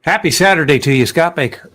Happy Saturday to you, Scott Baker.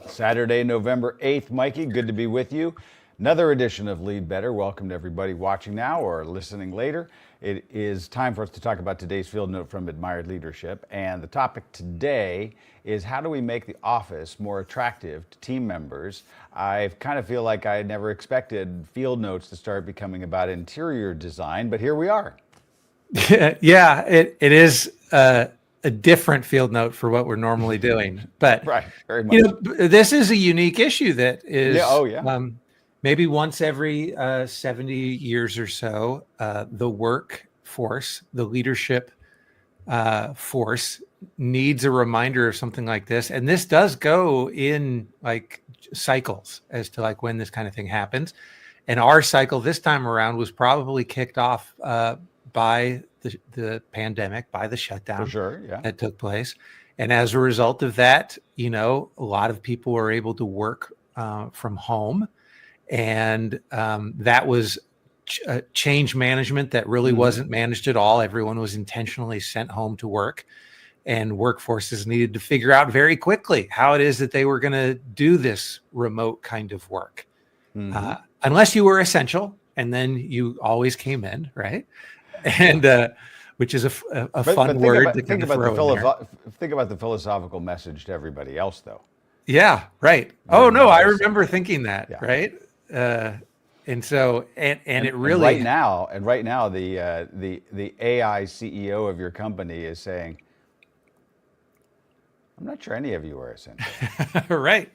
Saturday, November 8th. Mikey, good to be with you. Another edition of Lead Better. Welcome to everybody watching now or listening later. It is time for us to talk about today's field note from Admired Leadership. And the topic today is how do we make the office more attractive to team members? I kind of feel like I never expected field notes to start becoming about interior design, but here we are. Yeah, it is a different field note for what we're normally doing, but Right, very much. this is a unique issue that is maybe once every 70 years or so, the workforce, the leadership force needs a reminder of something like this, and this does go in like cycles as to like when this kind of thing happens. And our cycle this time around was probably kicked off by the pandemic, by the shutdown For sure, yeah. that took place. And as a result of that, a lot of people were able to work from home. And that was change management that really wasn't managed at all. Everyone was intentionally sent home to work. And workforces needed to figure out very quickly how it is that they were going to do this remote kind of work. Unless you were essential, and then you always came in, right? And which is a fun word to kind of throw in there. Think about the philosophical message to everybody else, though. Yeah, right. Oh no, I remember thinking that, right? And so, and it really right now, the AI CEO of your company is saying, "I'm not sure any of you are essential." Right,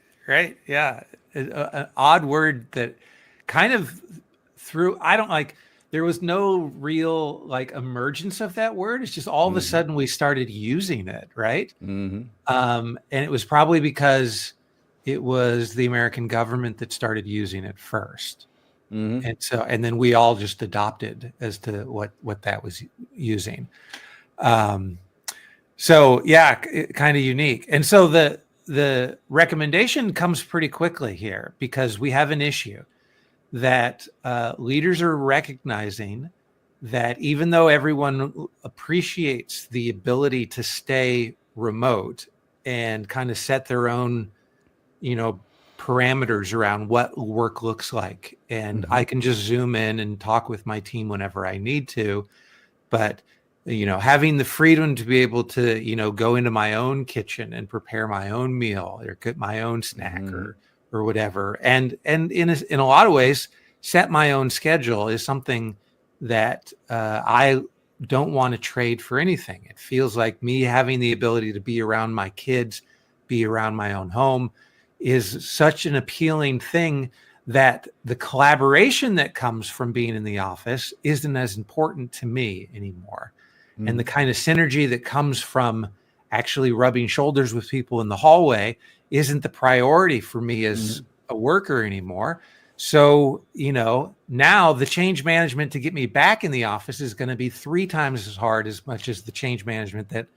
yeah. An odd word that kind of there was no real like emergence of that word. It's just all of a sudden we started using it, right? And it was probably because it was the American government that started using it first. And then we all just adopted as to what that was using. So yeah, kind of unique. And so the recommendation comes pretty quickly here because we have an issue that leaders are recognizing that even though everyone appreciates the ability to stay remote and kind of set their own, parameters around what work looks like, and I can just zoom in and talk with my team whenever I need to, but having the freedom to be able to, go into my own kitchen and prepare my own meal or cook my own snack or whatever. And in a lot of ways, set my own schedule is something that I don't want to trade for anything. It feels like me having the ability to be around my kids, be around my own home is such an appealing thing that the collaboration that comes from being in the office isn't as important to me anymore. And the kind of synergy that comes from actually rubbing shoulders with people in the hallway isn't the priority for me as a worker anymore. So, now the change management to get me back in the office is going to be 3 times as hard as much as the change management that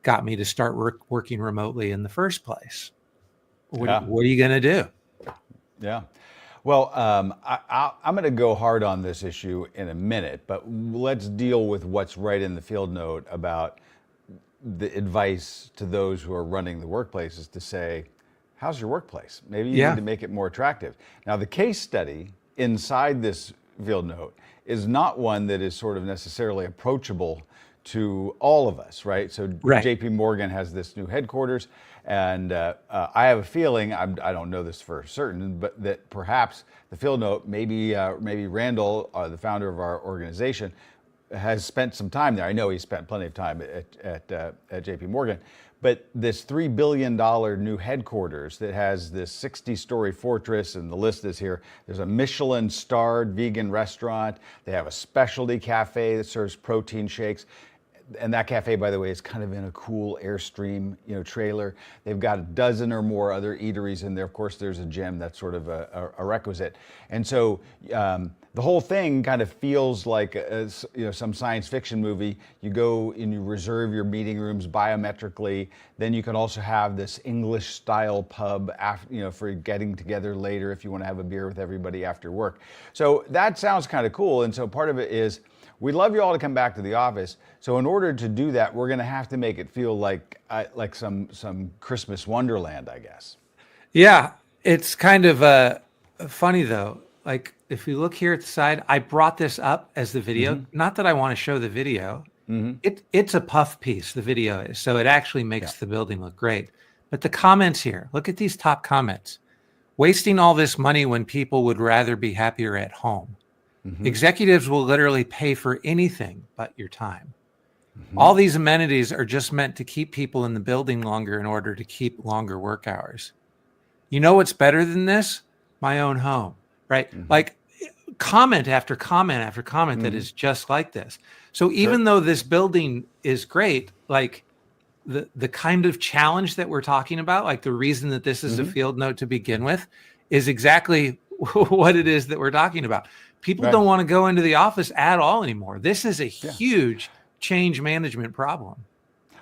got me to start working remotely in the first place. What are you going to do? Yeah. Well, I'm going to go hard on this issue in a minute, but let's deal with what's right in the field note about the advice to those who are running the workplaces to say, how's your workplace? Maybe you need to make it more attractive. Now, the case study inside this field note is not one that is sort of necessarily approachable to all of us, right? So JP Morgan has this new headquarters, and I have a feeling, I don't know this for certain, but that perhaps the field note, maybe Randall, the founder of our organization, has spent some time there. I know he spent plenty of time at JP Morgan, but this $3 billion new headquarters that has this 60-story fortress, and the list is here. There's a Michelin-starred vegan restaurant. They have a specialty cafe that serves protein shakes. And that cafe, by the way, is kind of in a cool Airstream, trailer. They've got a dozen or more other eateries in there. Of course, there's a gym that's sort of a requisite. And so the whole thing kind of feels like some science fiction movie. You go and you reserve your meeting rooms biometrically. Then you can also have this English-style pub, for getting together later if you want to have a beer with everybody after work. So that sounds kind of cool. And so part of it is, we'd love you all to come back to the office. So in order to do that, we're going to have to make it feel like some Christmas wonderland, I guess. Yeah, it's kind of funny though. Like if we look here at the side, I brought this up as the video. Not that I want to show the video. It's a puff piece, the video is. So it actually makes the building look great. But the comments here, look at these top comments. Wasting all this money when people would rather be happier at home. Executives will literally pay for anything but your time. All these amenities are just meant to keep people in the building longer in order to keep longer work hours. You know what's better than this? My own home, right? Like comment after comment after comment that is just like this. So even though this building is great, like the kind of challenge that we're talking about, like the reason that this is a field note to begin with, is exactly what it is that we're talking about. People don't want to go into the office at all anymore. This is a huge change management problem.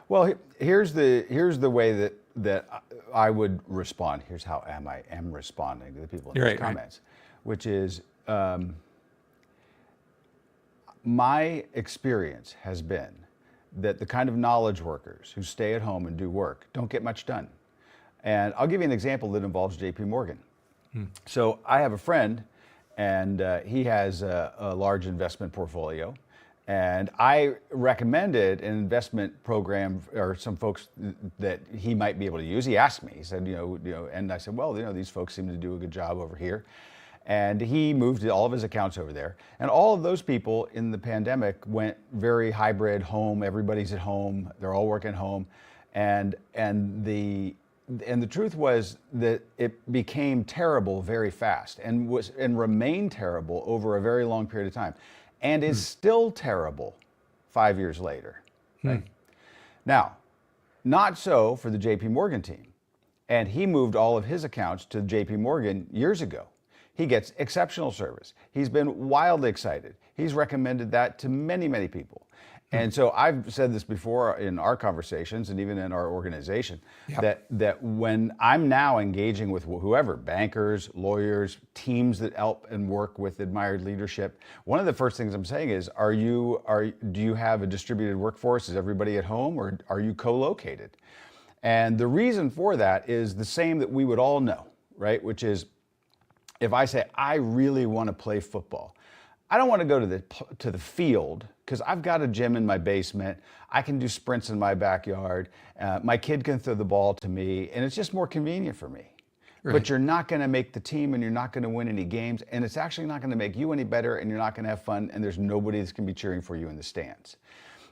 Well, here's the way that I would respond. Here's how I am responding to the people in these comments, which is my experience has been that the kind of knowledge workers who stay at home and do work don't get much done. And I'll give you an example that involves JP Morgan. So I have a friend, and he has a large investment portfolio. And I recommended an investment program or some folks that he might be able to use. He asked me, he said, and I said, well, these folks seem to do a good job over here. And he moved all of his accounts over there. And all of those people in the pandemic went very hybrid home. Everybody's at home. They're all working home. And the truth was that it became terrible very fast and remained terrible over a very long period of time. And is still terrible 5 years later. Right? Now, not so for the JP Morgan team. And he moved all of his accounts to JP Morgan years ago. He gets exceptional service. He's been wildly excited. He's recommended that to many, many people. And so I've said this before in our conversations and even in our organization, that when I'm now engaging with whoever, bankers, lawyers, teams that help and work with admired leadership, one of the first things I'm saying is, do you have a distributed workforce? Is everybody at home, or are you co-located? And the reason for that is the same that we would all know, right? Which is, if I say, I really want to play football, I don't want to go to the field because I've got a gym in my basement. I can do sprints in my backyard. My kid can throw the ball to me, and it's just more convenient for me. Right. But you're not going to make the team, and you're not going to win any games, and it's actually not going to make you any better, and you're not going to have fun, and there's nobody that's going to be cheering for you in the stands.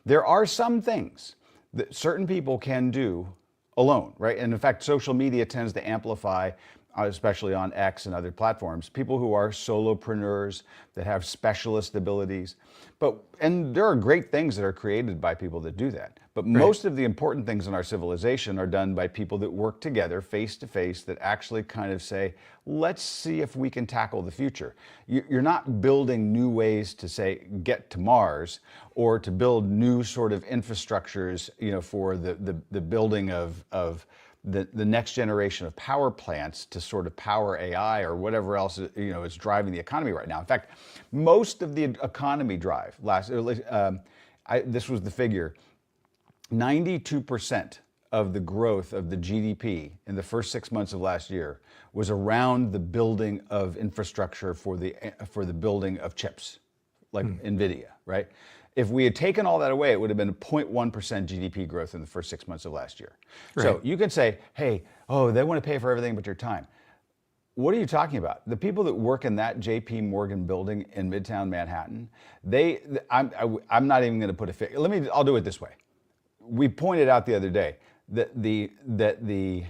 There are some things that certain people can do alone, right? And in fact, social media tends to amplify, especially on X and other platforms, people who are solopreneurs that have specialist abilities. And there are great things that are created by people that do that. But most of the important things in our civilization are done by people that work together face to face, that actually kind of say, let's see if we can tackle the future. You're not building new ways to, say, get to Mars, or to build new sort of infrastructures, for the building of the next generation of power plants to sort of power AI or whatever else is driving the economy right now. In fact, most of the economy drive this was the figure, 92% of the growth of the GDP in the first 6 months of last year was around the building of infrastructure for the building of chips, like NVIDIA, right? If we had taken all that away, it would have been 0.1% GDP growth in the first 6 months of last year. Right. So you can say, hey, they want to pay for everything but your time. What are you talking about? The people that work in that JP Morgan building in Midtown Manhattan, I'm not even going to put a figure. I'll do it this way. We pointed out the other day that the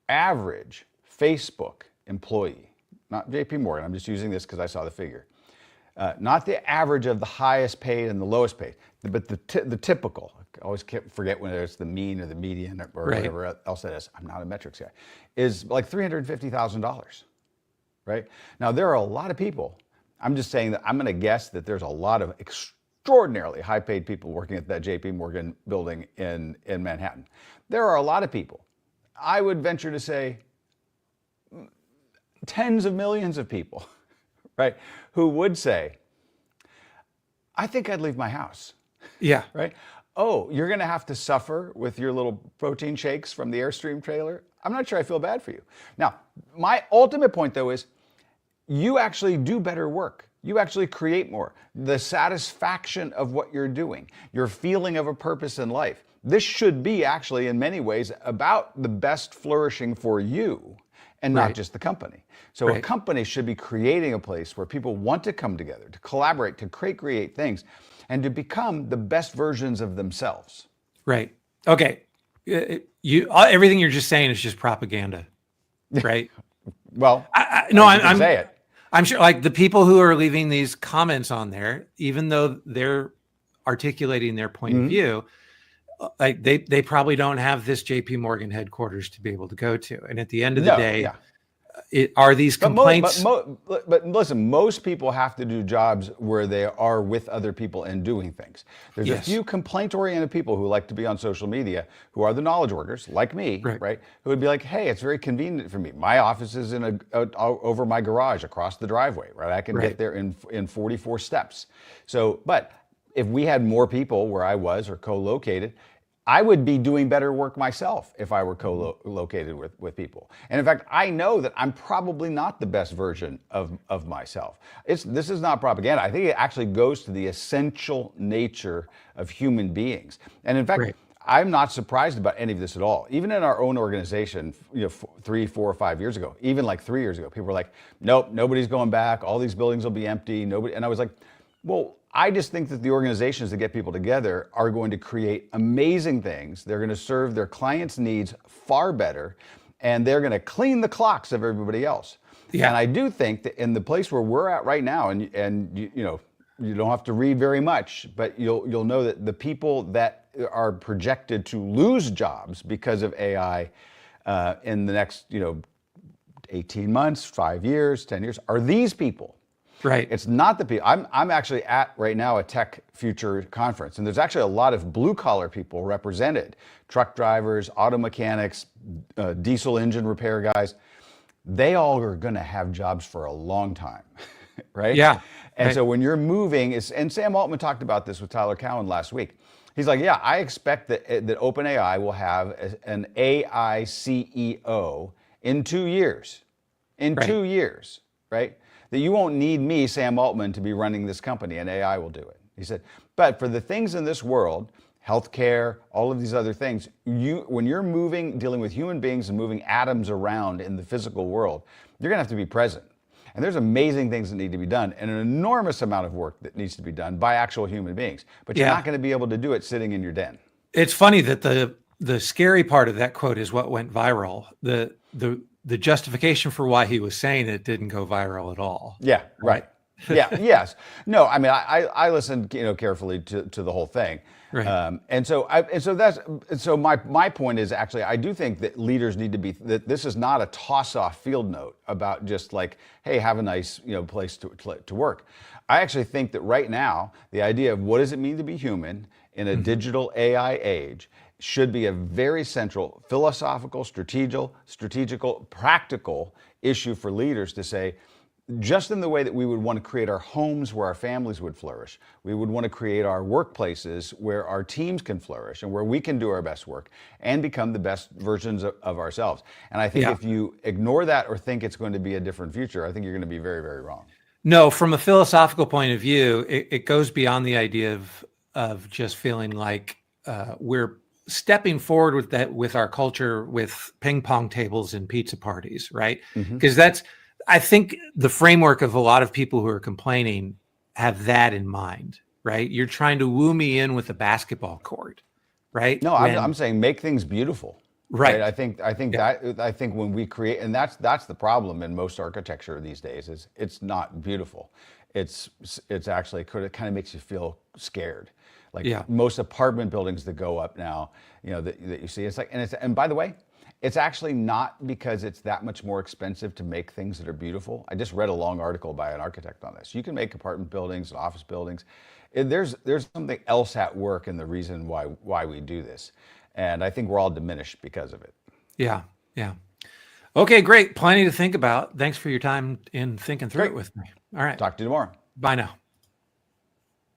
average Facebook employee, not JP Morgan, I'm just using this because I saw the figure, not the average of the highest paid and the lowest paid, but the typical. I always forget whether it's the mean or the median or whatever else it is. I'm not a metrics guy. Is like $350,000, right? Now, there are a lot of people. I'm just saying that I'm going to guess that there's a lot of extraordinarily high-paid people working at that JP Morgan building in Manhattan. There are a lot of people. I would venture to say tens of millions of people, right, who would say, I think I'd leave my house. Yeah. Right? Oh, you're going to have to suffer with your little protein shakes from the Airstream trailer. I'm not sure I feel bad for you. Now, my ultimate point though is you actually do better work. You actually create more. The satisfaction of what you're doing, your feeling of a purpose in life. This should be actually in many ways about the best flourishing for you and not just the company. So a company should be creating a place where people want to come together, to collaborate, to create great things, and to become the best versions of themselves. Right. Okay. Everything you're just saying is just propaganda, right? Well, I'm say it. I'm sure, like the people who are leaving these comments on there, even though they're articulating their point of view, like they probably don't have this JP Morgan headquarters to be able to go to. And at the end of the day, are these complaints? But listen, most people have to do jobs where they are with other people and doing things. There's a few complaint-oriented people who like to be on social media, who are the knowledge workers, like me, right? Who would be like, hey, it's very convenient for me. My office is in over my garage across the driveway, right? I can get there in 44 steps. So, but if we had more people where I was or co-located, I would be doing better work myself if I were co-located with people. And in fact, I know that I'm probably not the best version of myself. This is not propaganda. I think it actually goes to the essential nature of human beings. And in fact, I'm not surprised about any of this at all. Even in our own organization, 3, 4, 5 years ago, even like 3 years ago, people were like, nope, nobody's going back. All these buildings will be empty. Nobody. And I was like, well, I just think that the organizations that get people together are going to create amazing things. They're going to serve their clients' needs far better, and they're going to clean the clocks of everybody else. Yeah. And I do think that in the place where we're at right now, and you don't have to read very much, but you'll know that the people that are projected to lose jobs because of AI in the next 18 months, 5 years, 10 years are these people. Right. It's not the people. I'm actually at right now a Tech Future conference, and there's actually a lot of blue collar people represented: truck drivers, auto mechanics, diesel engine repair guys. They all are going to have jobs for a long time, right? Yeah. And so when you're moving, and Sam Altman talked about this with Tyler Cowen last week. He's like, yeah, I expect that OpenAI will have an AI CEO in 2 years. In 2 years, right? That you won't need me, Sam Altman, to be running this company, and AI will do it. He said, but for the things in this world, healthcare, all of these other things, when you're moving, dealing with human beings and moving atoms around in the physical world, you're going to have to be present. And there's amazing things that need to be done, and an enormous amount of work that needs to be done by actual human beings. But you're not going to be able to do it sitting in your den. It's funny that the scary part of that quote is what went viral. The justification for why he was saying it didn't go viral at all. Yeah, right. Yeah, yes. No, I mean, I listened, carefully to the whole thing. Right. So my point is actually, I do think that leaders need to be, that this is not a toss-off field note about just like, hey, have a nice, place to work. I actually think that right now, the idea of what does it mean to be human in a digital AI age should be a very central philosophical, strategical, practical issue for leaders to say, just in the way that we would want to create our homes where our families would flourish, we would want to create our workplaces where our teams can flourish and where we can do our best work and become the best versions of ourselves. And I think if you ignore that or think it's going to be a different future, I think you're going to be very, very wrong. No, from a philosophical point of view, it goes beyond the idea of just feeling like we're stepping forward with our culture with ping pong tables and pizza parties, right? Because I think the framework of a lot of people who are complaining have that in mind, right? You're trying to woo me in with a basketball court, right? No, I'm saying make things beautiful. Right. I think when we create, and that's the problem in most architecture these days, is it's not beautiful. It's actually it kind of makes you feel scared. Like most apartment buildings that go up now, that you see, it's like, and by the way, it's actually not because it's that much more expensive to make things that are beautiful. I just read a long article by an architect on this. You can make apartment buildings and office buildings. There's something else at work in the reason why we do this. And I think we're all diminished because of it. Yeah. Okay, great. Plenty to think about. Thanks for your time in thinking through it with me. All right. Talk to you tomorrow. Bye now.